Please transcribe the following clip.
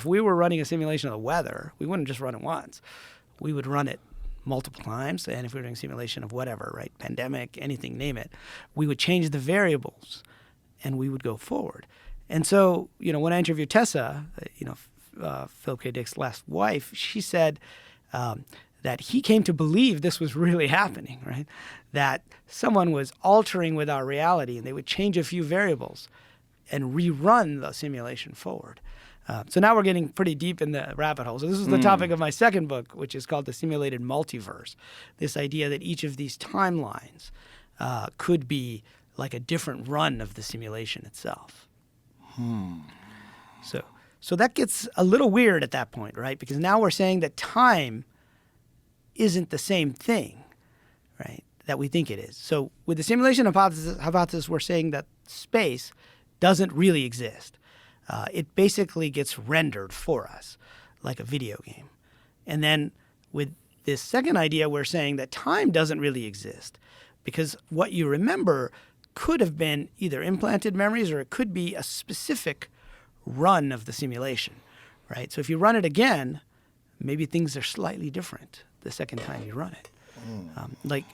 If we were running a simulation of the weather, we wouldn't just run it once. We would run it multiple times. And if we were doing a simulation of whatever, right, pandemic, anything, name it, we would change the variables and we would go forward. And so, when I interviewed Tessa, Philip K. Dick's last wife, she said that he came to believe this was really happening, right? That someone was altering with our reality and they would change a few variables and rerun the simulation forward. So now we're getting pretty deep in the rabbit hole. So this is the topic of my second book, which is called The Simulated Multiverse. This idea that each of these timelines could be like a different run of the simulation itself. So that gets a little weird at that point, right? Because now we're saying that time isn't the same thing, right, that we think it is. So with the simulation hypothesis, we're saying that space doesn't really exist. It basically gets rendered for us like a video game. And then with this second idea, we're saying that time doesn't really exist because what you remember could have been either implanted memories or it could be a specific run of the simulation, right? So if you run it again, maybe things are slightly different the second time you run it. Like